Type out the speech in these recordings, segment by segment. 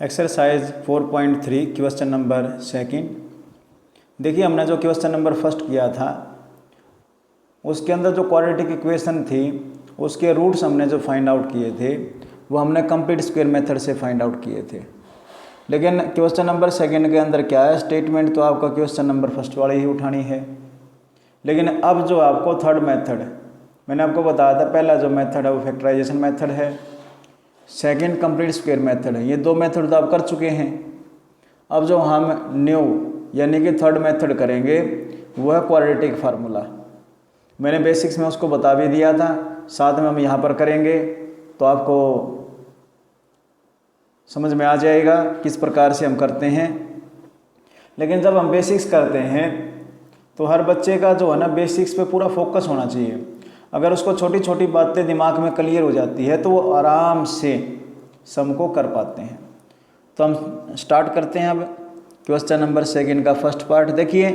Exercise 4.3 question number second. देखिए हमने जो क्वेश्चन नंबर फर्स्ट किया था उसके अंदर जो क्वाड्रेटिक इक्वेशन थी उसके रूट्स हमने जो फाइंड आउट किए थे वो हमने कंप्लीट स्क्वायर मेथड से फाइंड आउट किए थे। लेकिन क्वेश्चन नंबर सेकंड के अंदर क्या है, स्टेटमेंट तो आपका क्वेश्चन नंबर फर्स्ट वाली ही उठानी है। लेकिन अब जो आपको थर्ड मेथड मैंने आपको बताया था, पहला जो मेथड है वो फैक्टराइजेशन मेथड है, सेकंड कंप्लीट स्क्वायर मेथड है। ये दो मेथड तो आप कर चुके हैं। अब जो हम न्यू यानी कि थर्ड मेथड करेंगे वो है क्वाड्रेटिक फार्मूला। मैंने बेसिक्स में उसको बता भी दिया था, साथ में हम यहाँ पर करेंगे तो आपको समझ में आ जाएगा किस प्रकार से हम करते हैं। लेकिन जब हम बेसिक्स करते हैं तो हर बच्चे का जो है ना बेसिक्स पे पूरा फोकस होना चाहिए। अगर उसको छोटी छोटी बातें दिमाग में क्लियर हो जाती है तो वो आराम से सम को कर पाते हैं। तो हम स्टार्ट करते हैं अब क्वेश्चन नंबर सेकंड का फर्स्ट पार्ट। देखिए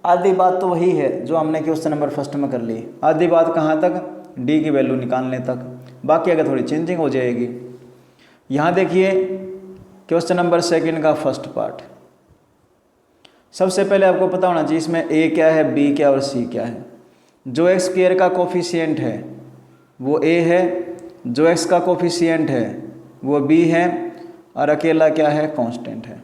आधी बात तो वही है जो हमने क्वेश्चन नंबर फर्स्ट में कर ली। आधी बात कहाँ तक, डी की वैल्यू निकालने तक, बाकी अगर थोड़ी चेंजिंग हो जाएगी। यहाँ देखिए क्वेश्चन नंबर सेकंड का फर्स्ट पार्ट। सबसे पहले आपको पता होना चाहिए इसमें ए क्या है, बी क्या और सी क्या है। जो एक्स स्क्वायर का कोफिशिएंट है वो ए है, जो एक्स का कोफिशिएंट है वो बी है और अकेला क्या है, कांस्टेंट है।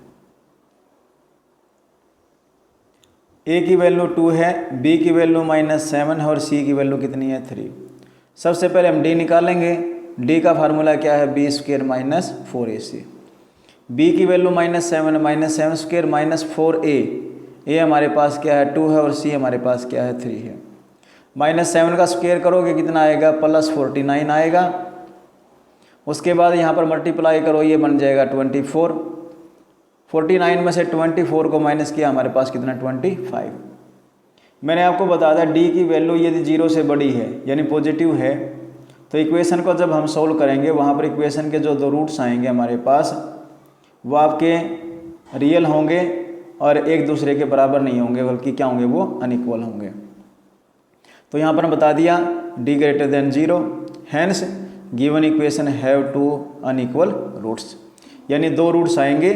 ए की वैल्यू 2 है, बी की वैल्यू -7 है और सी की वैल्यू कितनी है, 3। सबसे पहले हम डी निकालेंगे। डी का फार्मूला क्या है, बी स्क्वायर -4ac। बी की वैल्यू -7 स्क्वायर -4a। ए हमारे पास क्या है, 2 है और सी हमारे पास क्या है, 3 है। -7 का स्क्वायर करोगे कितना आएगा, +49 आएगा। उसके बाद यहाँ पर मल्टीप्लाई करो, ये बन जाएगा 24। 49 में से 24 को माइनस किया, हमारे पास कितना 25। मैंने आपको बताया था डी की वैल्यू यदि 0 से बड़ी है यानी पॉजिटिव है तो इक्वेशन को जब हम सोल्व करेंगे वहाँ पर इक्वेशन के जो दो रूट्स आएंगे हमारे पास वो आपके रियल होंगे और एक दूसरे के बराबर नहीं होंगे, बल्कि क्या होंगे, वो अनइक्वल होंगे। तो यहाँ पर बता दिया d greater than 0, hence given equation have two unequal roots, यानी दो रूट्स आएंगे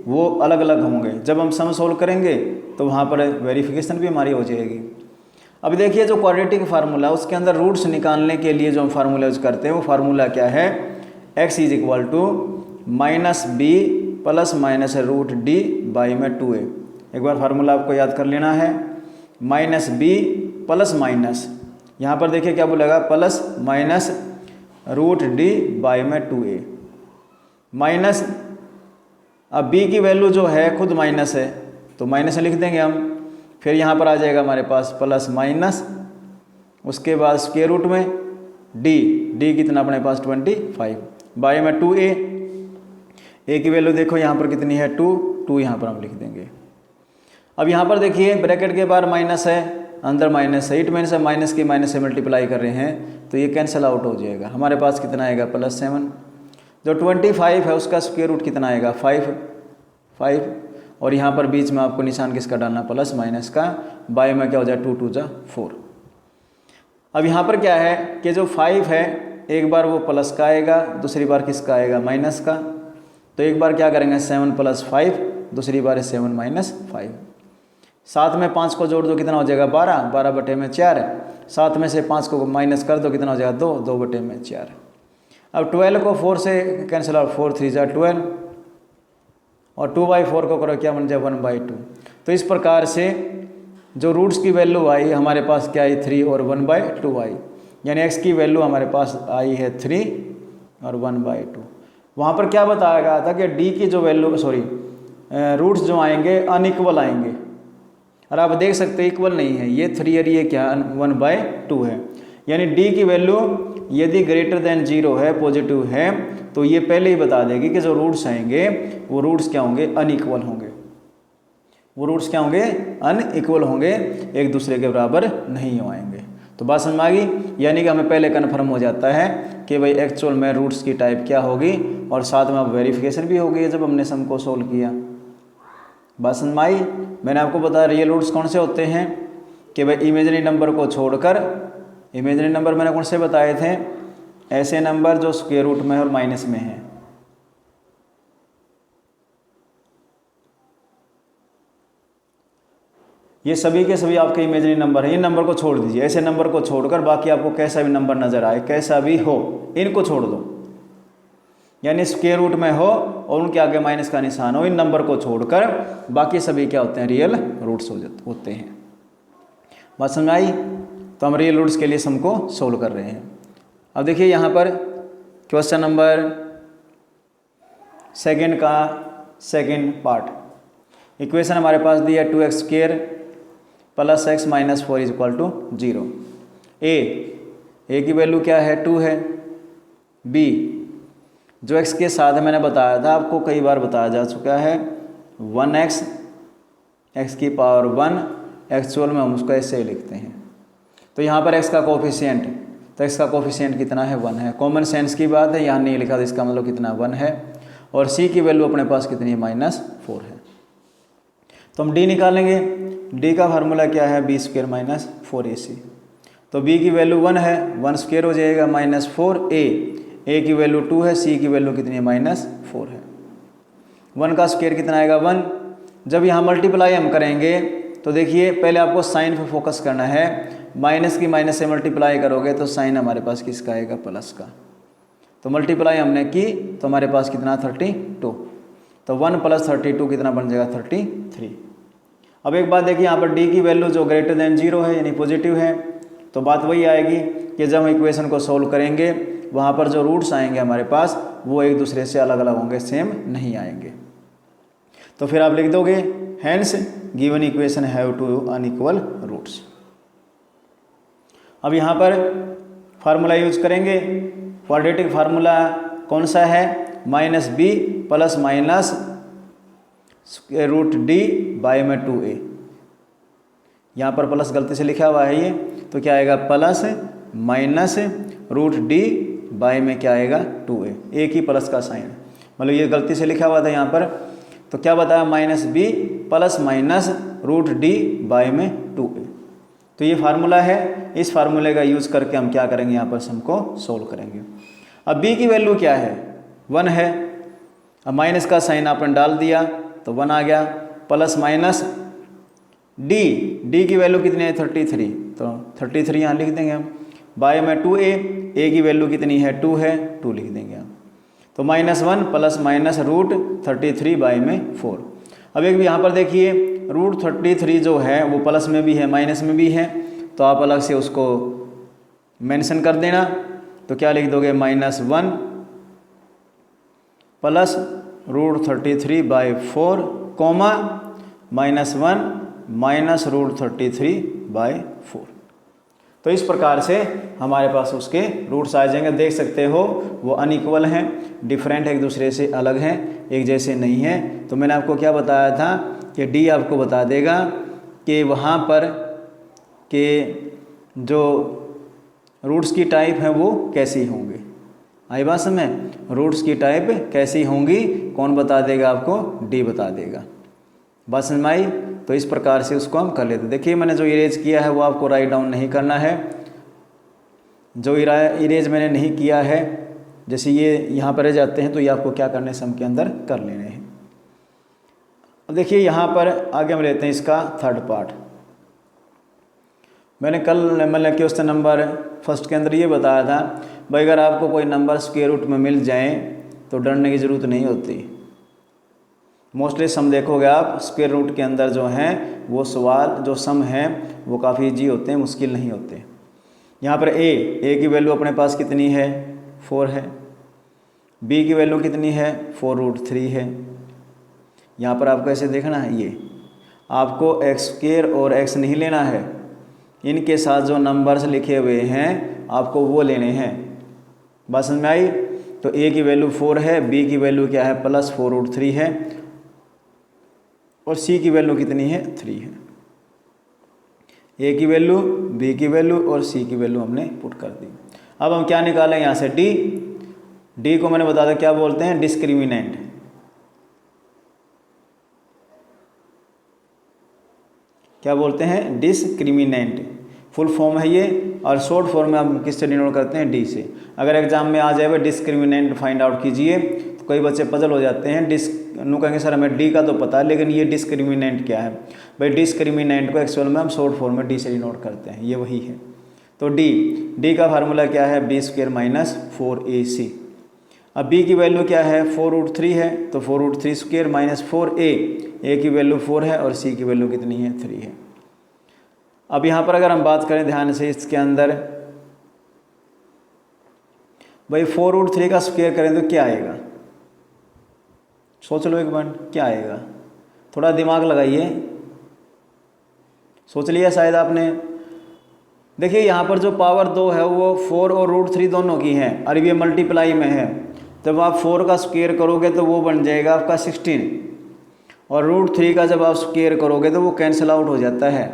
वो अलग अलग होंगे। जब हम सम सोल्व करेंगे तो वहाँ पर वेरिफिकेशन भी हमारी हो जाएगी। अब देखिए जो क्वाड्रेटिक फार्मूला उसके अंदर रूट्स निकालने के लिए जो हम फार्मूला यूज करते हैं वो फार्मूला क्या है, x is equal to -b plus minus root D by में 2a। एक बार फार्मूला आपको याद कर लेना है, -b प्लस माइनस, यहाँ पर देखिए क्या बोलेगा, plus minus root D by में 2a माइनस। अब b की वैल्यू जो है खुद माइनस है तो माइनस लिख देंगे हम। फिर यहाँ पर आ जाएगा हमारे पास प्लस माइनस, उसके बाद स्क्वायर रूट में d कितना अपने पास 25 बाई में 2a। a की वैल्यू देखो यहाँ पर कितनी है, 2 यहाँ पर हम लिख देंगे। अब यहाँ पर देखिए ब्रैकेट के बाहर माइनस है, अंदर माइनस है, इट मीन्स माइनस की माइनस से मल्टीप्लाई कर रहे हैं तो ये कैंसिल आउट हो जाएगा। हमारे पास कितना आएगा, +7। जो 25 है उसका स्क्वायर रूट कितना आएगा, 5 और यहाँ पर बीच में आपको निशान किसका डालना, प्लस माइनस का, बाई में क्या हो जाए 2 2 जा 4। अब यहाँ पर क्या है कि जो 5 है एक बार वो प्लस का आएगा, दूसरी बार किसका आएगा, माइनस का। तो एक बार क्या करेंगे 7 + 5, दूसरी बार है 7 - 5। साथ में 5 को जोड़ दो कितना हो जाएगा, 12/4। साथ में से 5 को माइनस कर दो कितना हो जाएगा, 2/4। अब 12 को 4 से कैंसिल आउट, 4 3 जा 12 और 2/4 को करो क्या बन जाए 1/2। तो इस प्रकार से जो रूट्स की वैल्यू आई हमारे पास क्या आई, 3 और 1/2 आई, यानी x की वैल्यू हमारे पास आई है 3 और 1/2। वहाँ पर क्या बताया गया था कि d की जो वैल्यू रूट्स जो आएंगे अनइक्वल आएंगे, और आप देख सकते हैं इक्वल नहीं है, ये 3 और ये क्या 1/2 है। यानी d की वैल्यू यदि ग्रेटर देन 0 है, पॉजिटिव है, तो ये पहले ही बता देगी कि जो रूट्स आएंगे वो रूट्स क्या होंगे, अनइक्वल होंगे। वो रूट्स क्या होंगे, अनइक्वल होंगे, एक दूसरे के बराबर नहीं आएंगे। तो बात समझ में आ गई, यानी कि हमें पहले कन्फर्म हो जाता है कि भाई एक्चुअल में रूट्स की टाइप क्या होगी, और साथ में अब वेरिफिकेशन भी हो गई जब हमने सम को सोल्व किया। बात समझ में आई। मैंने आपको बताया रियल रूट्स कौन से होते हैं कि भाई इमेजिनरी नंबर को छोड़कर, इमेजिनरी नंबर मैंने कौन से बताए थे, ऐसे नंबर जो स्क्वायर रूट में और माइनस में है। ये सभी के सभी आपके इमेजिनरी नंबर हैं। इन नंबर को छोड़ दीजिए, ऐसे नंबर को छोड़कर बाकी आपको कैसा भी नंबर नज़र आए, कैसा भी हो, इनको छोड़ दो, यानी स्क्वायर रूट में हो और उनके आगे माइनस का निशान हो, इन नंबर को छोड़कर बाकी सभी क्या होते हैं, रियल रूट्स होते हैं। बात समझ आई? तो हम रियल रूट्स के लिए सम को सोल्व कर रहे हैं। अब देखिए यहाँ पर क्वेश्चन नंबर सेकंड का सेकंड पार्ट, इक्वेशन हमारे पास दी है 2x² plus x minus 4 is equal to 0। A की वैल्यू क्या है, 2 है। बी जो x के साथ मैंने बताया था, आपको कई बार बताया जा चुका है, 1x x की पावर 1, एक्चुअल में हम उसको ऐसे ही लिखते हैं। तो यहाँ पर x का कोफिशिएंट, तो x का कोफिशिएंट कितना है, 1 है। कॉमन सेंस की बात है, यहाँ नहीं लिखा तो इसका मतलब कितना 1 है। और c की वैल्यू अपने पास कितनी है, -4 है। तो हम d निकालेंगे। d का फार्मूला क्या है, b² माइनस 4ac। तो b की वैल्यू 1 है, 1 स्क्वायर हो जाएगा -4। a की वैल्यू 2 है, c की वैल्यू कितनी है, -4 है। 1 का स्क्वायर कितना आएगा, 1। जब यहाँ मल्टीप्लाई हम करेंगे तो देखिए पहले आपको साइन पे फोकस करना है। माइनस की माइनस से मल्टीप्लाई करोगे तो साइन हमारे पास किसका आएगा, प्लस का। तो मल्टीप्लाई हमने की तो हमारे पास कितना, 32। तो 1 + 32 कितना बन जाएगा, 33। अब एक बात देखिए, यहाँ पर d की वैल्यू जो ग्रेटर देन 0 है, यानी पॉजिटिव है, तो बात वही आएगी कि जब हम इक्वेशन को सोल्व करेंगे वहाँ पर जो रूट्स आएंगे हमारे पास वो एक दूसरे से अलग अलग होंगे, सेम नहीं आएंगे। तो फिर आप लिख दोगे hence given equation have 2 unequal roots. अब यहाँ पर फार्मूला यूज करेंगे। क्वाड्रेटिक फार्मूला कौन सा है, -b प्लस माइनस √d/2a। यहाँ पर प्लस गलती से लिखा हुआ है ये, तो क्या आएगा, प्लस माइनस √d/ में क्या आएगा, 2a। a की प्लस का साइन, मतलब ये गलती से लिखा हुआ था यहाँ पर। तो क्या बताया, -b प्लस माइनस √d/ में 2a। तो ये फार्मूला है, इस फार्मूले का यूज़ करके हम क्या करेंगे, यहाँ पर सम को सोल्व करेंगे। अब b की वैल्यू क्या है, 1 है। अब माइनस का साइन आपने डाल दिया तो 1 आ गया, प्लस माइनस d की वैल्यू कितनी है, 33। तो 33 यहाँ लिख देंगे हम, बाय में 2a, a की वैल्यू कितनी है, 2 है, 2 लिख देंगे हम। तो -1 प्लस माइनस √33/4। अब एक भी यहाँ पर देखिए √33 जो है वो प्लस में भी है माइनस में भी है, तो आप अलग से उसको मेंशन कर देना। तो क्या लिख दोगे, -1 प्लस √33/4 कोमा -1 माइनस √33/4। तो इस प्रकार से हमारे पास उसके रूट्स आ जाएंगे। देख सकते हो वो अनइक्वल हैं, डिफरेंट एक दूसरे से अलग हैं, एक जैसे नहीं हैं। तो मैंने आपको क्या बताया था कि डी आपको बता देगा कि वहाँ पर के जो रूट्स की टाइप हैं वो कैसी होंगी। आई बात समझ, रूट्स की टाइप कैसी होंगी कौन बता देगा आपको, डी बता देगा। बात समझ में आई? तो इस प्रकार से उसको हम कर लेते हैं। देखिए मैंने जो इरेज किया है वो आपको राइट डाउन नहीं करना है। जो इरेज मैंने नहीं किया है, जैसे ये यहाँ पर रह जाते हैं, तो ये आपको क्या करने सम के अंदर कर लेने हैं। अब देखिए यहाँ पर आगे हम लेते हैं इसका थर्ड पार्ट। मैंने मतलब क्वेश्चन नंबर फर्स्ट के अंदर ये बताया था भाई अगर आपको कोई नंबर स्क्वायर रूट में मिल जाए तो डरने की ज़रूरत नहीं होती। मोस्टली सम देखोगे आप स्क्वायर रूट के अंदर जो हैं वो सवाल जो सम हैं वो काफ़ी ईजी होते हैं, मुश्किल नहीं होते। यहाँ पर ए की वैल्यू अपने पास कितनी है, 4 है। बी की वैल्यू कितनी है, 4√3 है। यहाँ पर आपको ऐसे देखना है, ये आपको x² और x नहीं लेना है, इनके साथ जो नंबर्स लिखे हुए हैं आपको वो लेने हैं। बात समझ में आई? तो a की वैल्यू 4 है, b की वैल्यू क्या है, प्लस 4√3 है, और c की वैल्यू कितनी है, 3 है। a की वैल्यू, b की वैल्यू और c की वैल्यू हमने पुट कर दी। अब हम क्या निकालें यहाँ से, d को मैंने बता दिया क्या बोलते हैं, डिस्क्रिमिनेंट। क्या बोलते हैं, डिस्क्रिमिनेंट। फुल फॉर्म है ये, और शॉर्ट फॉर्म में हम किससे डिनोट करते हैं, डी से। अगर एग्जाम में आ जाए डिस्क्रिमिनेंट फाइंड आउट कीजिए, तो कई बच्चे पजल हो जाते हैं, नु कहेंगे सर हमें डी का तो पता है लेकिन ये डिस्क्रिमिनेंट क्या है। भाई डिस्क्रिमिनेंट को एक्चुअल में हम शॉर्ट फॉर्म में डी से डिनोट करते हैं, ये वही है। तो डी का फार्मूला क्या है, बी स्क्वायर माइनस 4ac। अब बी की वैल्यू क्या है, 4√3 है, तो 4√3 स्क्वायर माइनस 4a, ए की वैल्यू 4 है और सी की वैल्यू कितनी है, 3 है। अब यहाँ पर अगर हम बात करें ध्यान से इसके अंदर, भाई 4√3 का स्क्वायर करें तो क्या आएगा, सोच लो एक बार क्या आएगा, थोड़ा दिमाग लगाइए, सोच लिया शायद आपने। देखिए यहाँ पर जो पावर 2 है वो 4 और √3 दोनों की है और ये मल्टीप्लाई में है। जब आप 4 का स्क्वायर करोगे तो वो बन जाएगा आपका 16 और √3 का जब आप स्क्वायर करोगे तो वो कैंसिल आउट हो जाता है,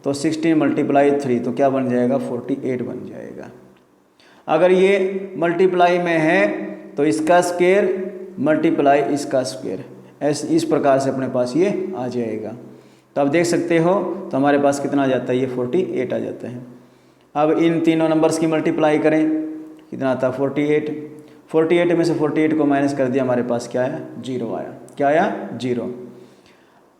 तो 16 मल्टीप्लाई 3 तो क्या बन जाएगा, 48 बन जाएगा। अगर ये मल्टीप्लाई में है तो इसका स्क्वायर मल्टीप्लाई इसका स्क्वायर, ऐसे इस प्रकार से अपने पास ये आ जाएगा। तो आप देख सकते हो तो हमारे पास कितना आ जाता है, ये 48 आ जाता है। अब इन तीनों नंबर्स की मल्टीप्लाई करें, कितना आता है 48। 48 में से 48 को माइनस कर दिया, हमारे पास क्या आया, 0 आया। क्या आया, 0।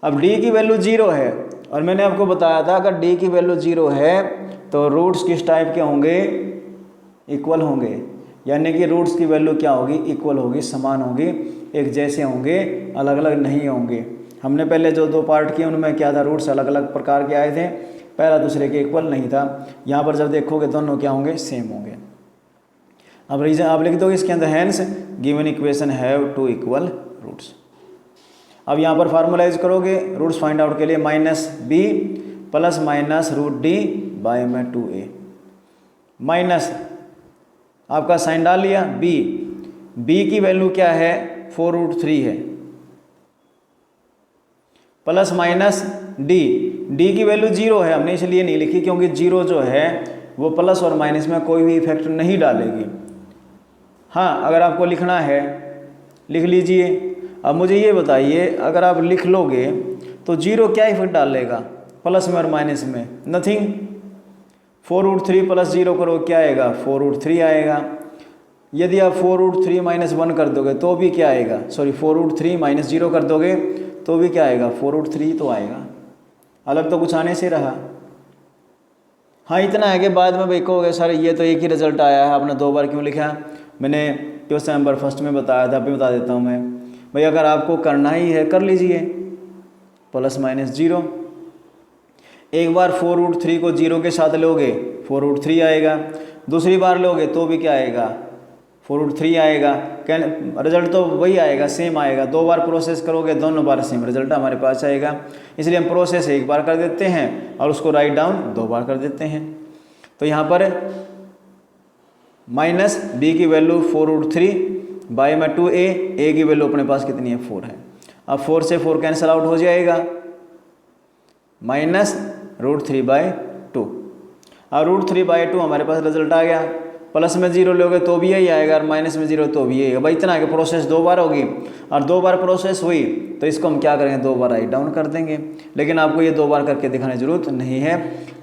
अब d की वैल्यू 0 है और मैंने आपको बताया था अगर d की वैल्यू 0 है तो रूट्स किस टाइप के होंगे, इक्वल होंगे, यानी कि रूट्स की वैल्यू क्या होगी, इक्वल होगी, समान होगी, एक जैसे होंगे, अलग अलग नहीं होंगे। हमने पहले जो 2 पार्ट किए उनमें क्या था, रूट्स अलग अलग प्रकार के आए थे, पहला दूसरे के इक्वल नहीं था। यहाँ पर जब देखोगे दोनों क्या होंगे, सेम होंगे। अब रीजन आप लिख दोगे इसके अंदर, hence given equation have 2 equal roots. अब यहाँ पर फार्मूलाइज करोगे रूट्स फाइंड आउट के लिए, -b plus minus √d by में 2a, माइनस आपका साइन डाल लिया b की वैल्यू क्या है, 4√3 है, प्लस माइनस d की वैल्यू 0 है, हमने इसलिए नहीं लिखी क्योंकि 0 जो है वो प्लस और माइनस में कोई भी इफेक्ट नहीं डालेगी। हाँ, अगर आपको लिखना है लिख लीजिए। अब मुझे ये बताइए, अगर आप लिख लोगे तो 0 क्या इफेक्ट डालेगा प्लस में और माइनस में, नथिंग। 4√3 प्लस 0 करो क्या आएगा, 4√3 आएगा। यदि आप 4√3 माइनस 1 कर दोगे तो भी क्या आएगा, सॉरी 4√3 माइनस 0 कर दोगे तो भी क्या आएगा, 4√3 तो आएगा, अलग तो कुछ आने से रहा। हाँ, इतना है कि बाद में भाई कहोगे सर ये तो एक ही रिजल्ट आया है, आपने 2 बार क्यों लिखा। मैंने क्वेश्चन नंबर फर्स्ट में बताया था, अभी बता देता हूँ मैं। भाई अगर आपको करना ही है कर लीजिए, प्लस माइनस 0। एक बार 4√3 को 0 के साथ लोगे 4√3 आएगा, दूसरी बार लोगे तो भी क्या आएगा, 4√3 आएगा। रिजल्ट तो वही आएगा, सेम आएगा। 2 बार प्रोसेस करोगे दोनों बार सेम रिजल्ट हमारे पास आएगा, इसलिए हम प्रोसेस एक बार कर देते हैं और उसको राइट डाउन 2 बार कर देते हैं। तो यहाँ पर माइनस b की वैल्यू 4√3 बाय में 2a की वैल्यू अपने पास कितनी है, 4 है। अब 4 से 4 कैंसिल आउट हो जाएगा, माइनस √3 बाय 2। अब √3/2 हमारे पास रिजल्ट आ गया। प्लस में 0 लोगे तो भी यही आएगा और माइनस में 0 तो भी यही। भाई इतना है कि प्रोसेस 2 बार होगी और 2 बार प्रोसेस हुई तो इसको हम क्या करेंगे, 2 बार राइट डाउन कर देंगे। लेकिन आपको ये 2 बार करके दिखाने की जरूरत नहीं है।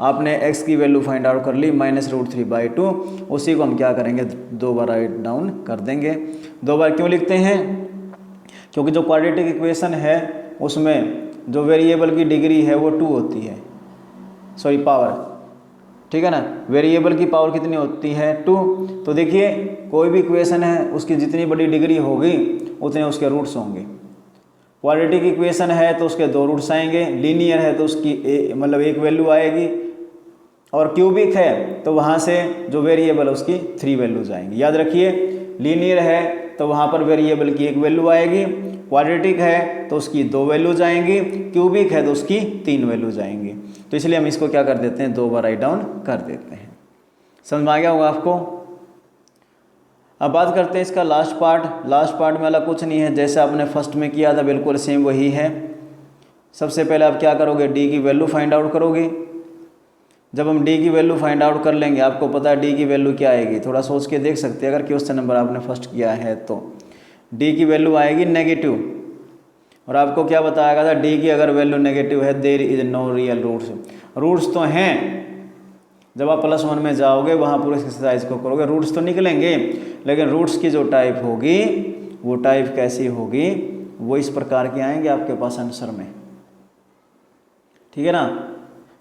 आपने x की वैल्यू फाइंड आउट कर ली -√3/2, उसी को हम क्या करेंगे, 2 बार राइट डाउन कर देंगे। 2 बार क्यों लिखते हैं, क्योंकि जो क्वाड्रेटिक इक्वेशन है उसमें जो वेरिएबल की डिग्री है वो 2 होती है, सॉरी पावर, ठीक है ना। वेरिएबल की पावर कितनी होती है, 2। तो देखिए कोई भी इक्वेशन है उसकी जितनी बड़ी डिग्री होगी उतने उसके रूट्स होंगे। क्वाड्रेटिक इक्वेशन है तो उसके 2 रूट्स आएंगे, लीनियर है तो उसकी मतलब एक वैल्यू आएगी, और क्यूबिक है तो वहाँ से जो वेरिएबल है उसकी 3 वैल्यूज आएंगी। याद रखिए, लीनियर है तो वहाँ पर वेरिएबल की 1 वैल्यू आएगी, क्वाड्रेटिक है तो उसकी 2 वैल्यूज आएंगी, क्यूबिक है तो उसकी 3 वैल्यूज आएंगी। तो इसलिए हम इसको क्या कर देते हैं, 2 बार राइट डाउन कर देते हैं। समझ में आ गया होगा आपको। अब बात करते हैं इसका लास्ट पार्ट। लास्ट पार्ट में अलग कुछ नहीं है, जैसे आपने फर्स्ट में किया था बिल्कुल सेम वही है। सबसे पहले आप क्या करोगे, डी की वैल्यू फाइंड आउट करोगे। जब हम डी की वैल्यू फाइंड आउट कर लेंगे, आपको पता है डी की वैल्यू क्या आएगी, थोड़ा सोच के देख सकते हैं अगर क्वेश्चन नंबर आपने फर्स्ट किया है तो। डी की वैल्यू आएगी नेगेटिव, और आपको क्या बताया गया था, डी की अगर वैल्यू नेगेटिव है there is no real roots. Roots तो हैं, जब आप +1 में जाओगे वहाँ पूरे एक्सरसाइज को करोगे रूट्स तो निकलेंगे, लेकिन रूट्स की जो टाइप होगी वो टाइप कैसी होगी, वो इस प्रकार के आएंगे आपके पास आंसर में। ठीक है ना।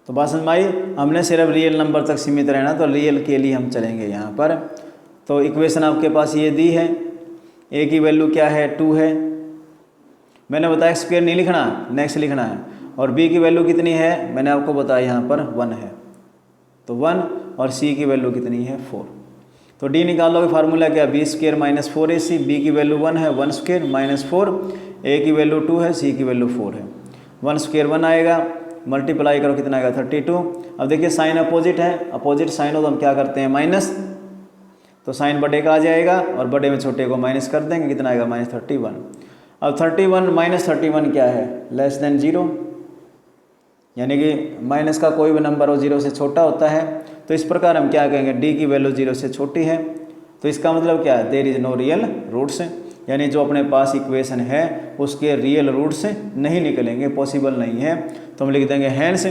तो बात समझ में आई। हमने सिर्फ रियल नंबर तक सीमित रहना, तो रियल के लिए हम चलेंगे यहाँ पर। तो इक्वेशन आपके पास ये दी है, ए की वैल्यू क्या है 2 है, मैंने बताया एक्स स्क्वायर नहीं लिखना, नेक्स्ट लिखना है। और बी की वैल्यू कितनी है मैंने आपको बताया यहाँ पर 1 है, तो 1, और सी की वैल्यू कितनी है 4। तो डी निकाल लोगे, फार्मूला क्या, B square minus 4ac, B की वैल्यू 1 है, 1 स्क्वायर माइनस 4, ए की वैल्यू 2 है, सी की वैल्यू 4 है। 1 स्क्वायर 1 आएगा, मल्टीप्लाई करो कितना आएगा 32। अब देखिए साइन अपोजिट है, अपोजिट साइन हो तो हम क्या करते हैं माइनस, तो साइन बड़े का आ जाएगा और बड़े में छोटे को माइनस कर देंगे, कितना आएगा -31। अब 31 माइनस 31 क्या है, लेस देन 0, यानी कि माइनस का कोई भी नंबर हो 0 से छोटा होता है। तो इस प्रकार हम क्या कहेंगे, डी की वैल्यू 0 से छोटी है, तो इसका मतलब क्या है, there is no real roots, यानी जो अपने पास इक्वेशन है उसके रियल रूट्स नहीं निकलेंगे, पॉसिबल नहीं है। तो हम लिख देंगे hence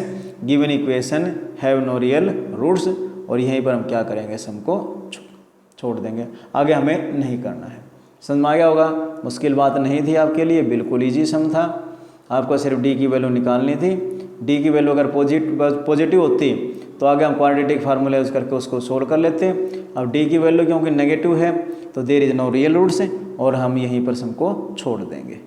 given equation have no real roots, और यहीं पर हम क्या करेंगे, सम को छोड़ देंगे, आगे हमें नहीं करना है। समझ में आ गया होगा, मुश्किल बात नहीं थी आपके लिए, बिल्कुल ईजी सम था, आपको सिर्फ डी की वैल्यू निकालनी थी। डी की वैल्यू अगर पॉजिटिव होती तो आगे हम क्वाड्रेटिक फार्मूला यूज़ करके उसको सोल्व कर लेते। अब डी की वैल्यू क्योंकि नेगेटिव है तो there is no real roots, और हम यहीं पर सम को छोड़ देंगे।